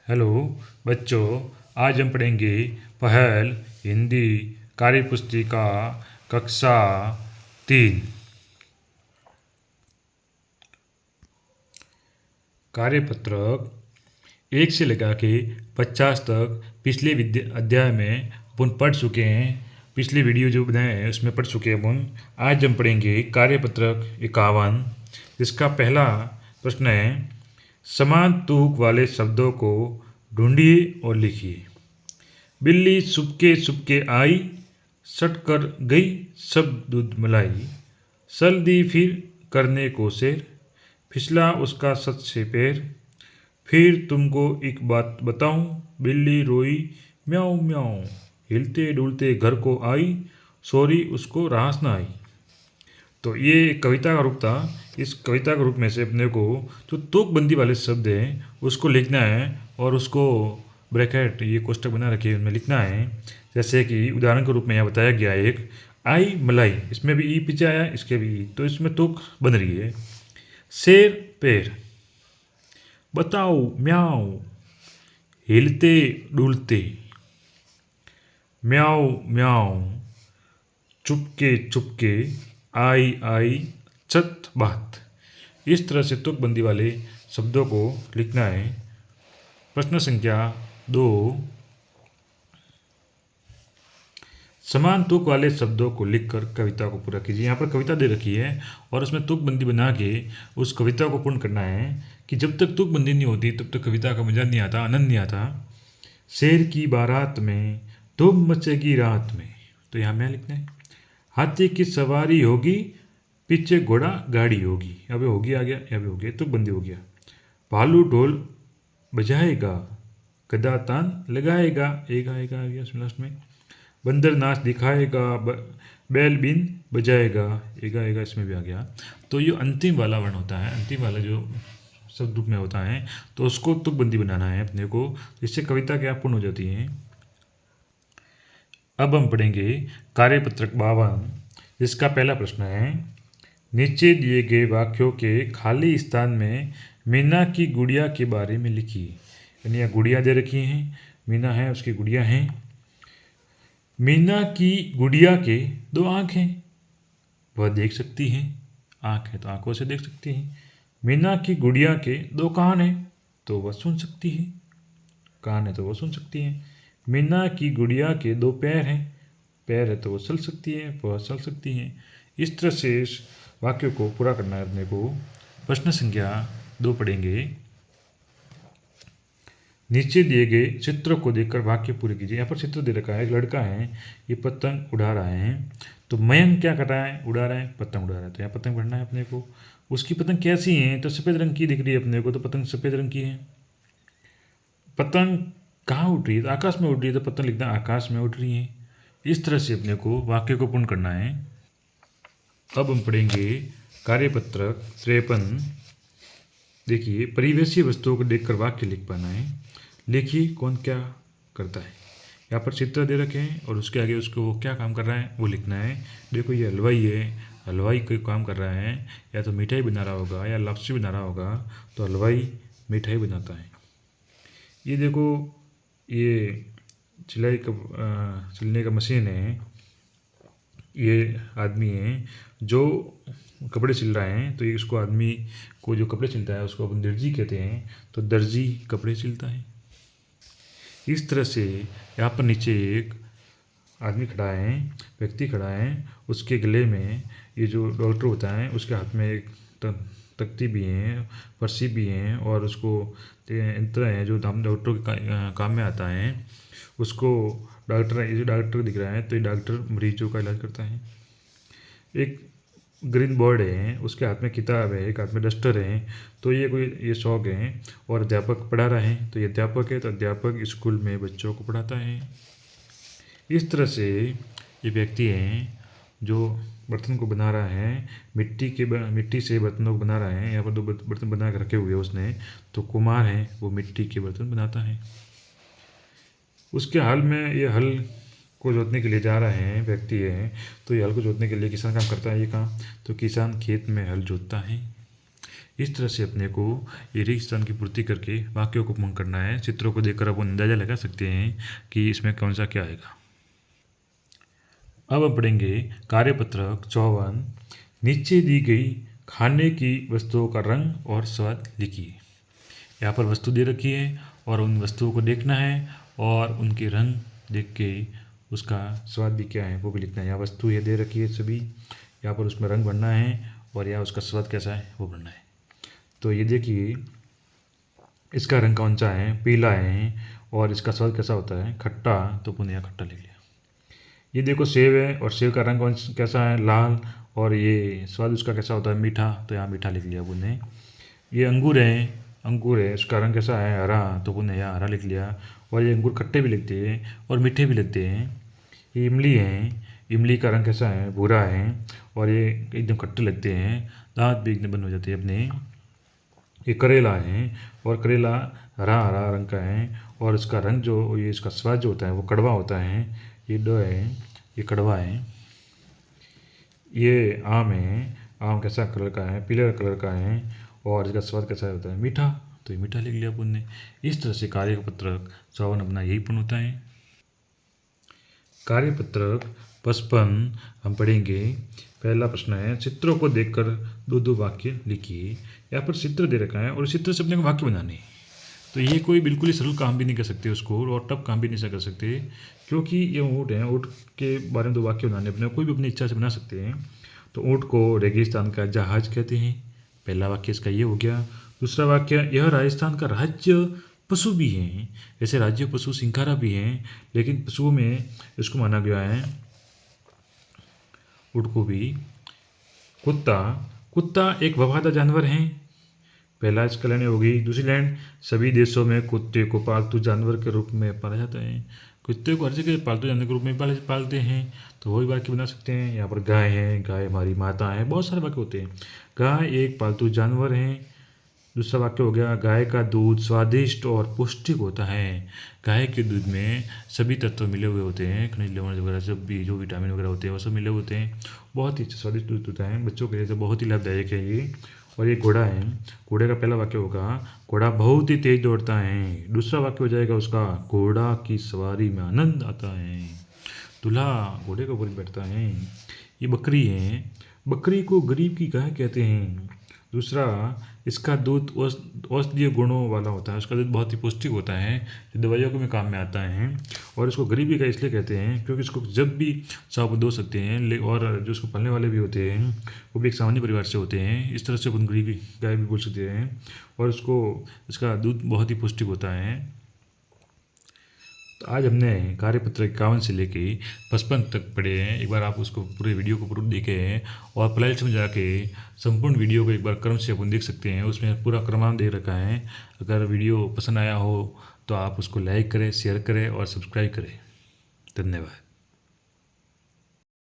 Hello बच्चों, आज हम पढ़ेंगे पहल हिंदी कार्य पुस्तिका कक्षा 3। कार्यपत्रक 1 से लगा के 50 तक पिछले अध्याय में अपन पढ़ चुके हैं। पिछले वीडियो जो बनाए हैं उसमें पढ़ चुके हैं अपन। आज हम पढ़ेंगे कार्यपत्रक 51, जिसका पहला प्रश्न है समान तूक वाले शब्दों को ढूंढिए और लिखिए। बिल्ली चुपके चुपके आई, सट कर गई सब दूध मलाई। सल दी फिर करने को शेर, फिसला उसका सच से पैर। फिर तुमको एक बात बताऊं, बिल्ली रोई म्याऊं म्याऊं। हिलते डुलते घर को आई, सॉरी उसको रास ना आई। तो ये कविता का रूप था। इस कविता के रूप में से अपने को जो तुकबंदी वाले शब्द हैं उसको लिखना है और उसको ब्रैकेट ये कोष्टक बना रखे उनमें लिखना है। जैसे कि उदाहरण के रूप में यहाँ बताया गया है एक आई मलाई, इसमें भी ई पीछे आया, इसके भी ई, तो इसमें तुक बन रही है। शेर पैर, बताओ म्याओ, हिलते डुलते, म्याओ म्याओ, चुपके चुपके, आई आई, चत बात। इस तरह से तुकबंदी वाले शब्दों को लिखना है। प्रश्न संख्या 2, समान तुक वाले शब्दों को लिखकर कविता को पूरा कीजिए। यहाँ पर कविता दे रखी है और उसमें तुकबंदी बना के उस कविता को पूर्ण करना है कि जब तक तुकबंदी नहीं होती तब तक कविता का मजा नहीं आता, आनंद नहीं आता। शेर की बारात में धूम मचेगी रात में, तो यहाँ मैं लिखना है। हाथी की सवारी होगी, पीछे घोड़ा गाड़ी होगी, यहाँ पे होगी आ गया, यहाँ पे हो गया, तुकबंदी हो गया। भालू ढोल बजाएगा, गदा तान लगाएगा, एक आएगा आ गया लास्ट में। बंदर नाच दिखाएगा, बैल बीन बजाएगा, एक आएगा, इसमें भी आ गया। तो ये अंतिम वाला वर्ण होता है, अंतिम वाला जो शब्द रूप में होता है, तो उसको तुकबंदी बनाना है अपने को, जिससे कविता क्या पूर्ण हो जाती है। अब हम पढ़ेंगे कार्यपत्रक 52, जिसका पहला प्रश्न है नीचे दिए गए वाक्यों के खाली स्थान में मीना की गुड़िया के बारे में लिखिए। यानी यह गुड़िया दे रखी हैं, मीना है उसकी गुड़िया हैं। मीना की गुड़िया के 2 आँख हैं, वह देख सकती हैं, आँख है तो आँखों से देख सकती हैं। मीना की गुड़िया के 2 कान हैं, तो वह सुन सकती है, कान है तो वह सुन सकती हैं। मीना की गुड़िया के 2 पैर हैं, पैर है तो वह चल सकती है, वह चल सकती हैं। इस तरह से इस वाक्य को पूरा करना है अपने को। प्रश्न संख्या 2 पढ़ेंगे। नीचे दिए गए चित्रों को देखकर वाक्य पूरे कीजिए। यहाँ पर चित्र दे रखा है, एक लड़का है, ये पतंग उड़ा रहा है। तो मयंक क्या कर रहा है, उड़ा रहा है, पतंग उड़ा रहा है, तो यहाँ पतंग पढ़ना है अपने को। उसकी पतंग कैसी है, तो सफ़ेद रंग की दिख रही है अपने को, तो पतंग सफ़ेद रंग की है। पतंग कहाँ उड़ रही है, तो आकाश में उड़ रही है, तो पतंग लिखना आकाश में उड़ रही है। इस तरह से अपने को वाक्य को पूर्ण करना है। अब हम पढ़ेंगे कार्यपत्रक 53। देखिए, परिवेशीय वस्तुओं को देखकर वाक्य लिख पाना है। लिखिए कौन क्या करता है। यहाँ पर चित्र दे रखे हैं और उसके आगे उसको वो क्या काम कर रहा है वो लिखना है। देखो ये हलवाई है, हलवाई कोई काम कर रहा है, या तो मिठाई बना रहा होगा या लपसी बना रहा होगा, तो हलवाई मिठाई बनाता है। ये देखो ये सिलने का मशीन है, ये आदमी है जो कपड़े सिल रहा है, तो ये उसको आदमी को जो कपड़े सिलता है उसको अपन दर्जी कहते हैं, तो दर्जी कपड़े सिलता है। इस तरह से यहाँ पर नीचे एक आदमी खड़ा है, व्यक्ति खड़ा है, उसके गले में ये जो डॉक्टर होता है उसके हाथ में एक तख्ती भी है, पर्ची भी है, और उसको यंत्र है जो डॉक्टर के काम में आता है। उसको डॉक्टर, ये जो डॉक्टर दिख रहा है, तो ये डॉक्टर मरीजों का इलाज करता है। एक ग्रीन बोर्ड है, उसके हाथ में किताब है, एक हाथ में डस्टर है, तो ये कोई ये शौक है। और अध्यापक पढ़ा रहा है, तो ये अध्यापक है, तो अध्यापक स्कूल में बच्चों को पढ़ाता है। इस तरह से ये व्यक्ति है जो बर्तन को बना रहा है, मिट्टी से बर्तनों को बना रहा है। यहाँ पर 2 बर्तन बना के रखे हुए उसने, तो कुम्हार है वो मिट्टी के बर्तन बनाता है। उसके हाल में ये हल को जोतने के लिए जा रहे हैं व्यक्ति है, तो ये हल को जोतने के लिए किसान काम करता है। ये काम तो किसान खेत में हल जोतता है। इस तरह से अपने को ये रिक्त स्थान की पूर्ति करके वाक्यों को पूर्ण करना है। चित्रों को देखकर अपन अंदाजा लगा सकते हैं कि इसमें कौन सा क्या आएगा। अब हम पढ़ेंगे कार्यपत्रक 54। नीचे दी गई खाने की वस्तुओं का रंग और स्वाद लिखिए। यहाँ पर वस्तु दे रखी है और उन वस्तुओं को देखना है और उनके रंग देख के उसका स्वाद भी क्या है वो भी लिखना है। यहाँ वस्तु ये दे रखी है सभी, यहाँ पर उसमें रंग भरना है और यहाँ उसका स्वाद कैसा है वो भरना है। तो ये देखिए इसका रंग कौन सा है, पीला है, और इसका स्वाद कैसा होता है, खट्टा, तो पुनः यहाँ खट्टा लिख लिया। ये देखो सेब है और सेब का रंग कैसा है, लाल, और ये स्वाद उसका कैसा होता है, मीठा, तो यहाँ मीठा लिख लिया पुनः। ये अंगूर है, उसका रंग कैसा है, हरा, तो पुनः यहाँ हरा लिख लिया। और ये अंगूर खट्टे भी लगते हैं और मीठे भी लगते हैं। ये इमली है, इमली का रंग कैसा है, भूरा है, और ये एकदम खट्टे लगते हैं, दांत भी एकदम बंद हो जाते हैं अपने। ये करेला है और करेला हरा हरा रंग का है और इसका रंग जो ये इसका स्वाद जो होता है वो कड़वा होता है। ये दो है, ये कड़वा है। ये आम है, आम कैसा कलर का है, पीले कलर का है, और इसका स्वाद कैसा होता है, मीठा, तो ये मीठा लिख लिया अपन ने। इस तरह से कार्यपत्रक 54 अपना यही पूर्ण होता है। कार्यपत्रक 55 हम पढ़ेंगे। पहला प्रश्न है, चित्रों को देखकर दो दो वाक्य लिखिए। यहाँ पर चित्र दे रखा है और इस चित्र से अपने को वाक्य बनाने हैं। तो ये कोई बिल्कुल ही सरल काम भी नहीं कर सकते उसको, और टफ काम भी नहीं कर सकते, क्योंकि ये ऊँट है, ऊँट के बारे में दो वाक्य बनाने अपने कोई भी अपनी इच्छा से बना सकते हैं। तो ऊँट को रेगिस्तान का जहाज कहते हैं, पहला वाक्य इसका ये हो गया। दूसरा वाक्य, यह राजस्थान का राज्य पशु भी हैं। जैसे राज्य पशु सिंखारा भी हैं, लेकिन पशुओं में इसको माना गया है ऊँट को भी। कुत्ता एक वफादार जानवर है, पहला इसका लाइन होगी। दूसरी लाइन, सभी देशों में कुत्ते को पालतू जानवर के रूप में पाला जाता है। कुत्ते को हर जगह पालतू जानवर के रूप में पालते हैं, तो वही वाक्य बना सकते हैं। यहाँ पर गाय है, गाय हमारी माता है, बहुत सारे वाक्य होते हैं। गाय एक पालतू जानवर है। दूसरा वाक्य हो गया, गाय का दूध स्वादिष्ट और पौष्टिक होता है। गाय के दूध में सभी तत्व मिले हुए होते हैं, खनिज लवण वगैरह सब भी, जो विटामिन वगैरह होते हैं वो सब मिले होते हैं। बहुत ही स्वादिष्ट दूध होता है, बच्चों के लिए तो बहुत ही लाभदायक है ये। और ये घोड़ा है, घोड़े का पहला वाक्य होगा, घोड़ा बहुत ही तेज दौड़ता है। दूसरा वाक्य हो जाएगा उसका, घोड़ा की सवारी में आनंद आता है। दूल्हा घोड़े के ऊपर बैठता है। ये बकरी है, बकरी को गरीब की गाय कहते हैं। दूसरा, इसका दूध औषधीय गुणों वाला होता है, उसका दूध बहुत ही पौष्टिक होता है, जो दवाइयों के में काम में आता है। और इसको गरीबी गाय इसलिए कहते हैं क्योंकि इसको जब भी साफ धो सकते हैं, और जो इसको पालने वाले भी होते हैं वो भी एक सामान्य परिवार से होते हैं। इस तरह से अपन गरीबी गाय भी बोल सकते हैं। और इसका दूध बहुत ही पौष्टिक होता है। तो आज हमने कार्यपत्र 51 से लेके 55 तक पढ़े हैं। एक बार आप उसको पूरे वीडियो को पूरा देखे हैं और प्ले लिस्ट में जाके संपूर्ण वीडियो को एक बार क्रम से अपन देख सकते हैं। उसमें पूरा क्रमांक दे रखा है। अगर वीडियो पसंद आया हो तो आप उसको लाइक करें, शेयर करें और सब्सक्राइब करें। धन्यवाद।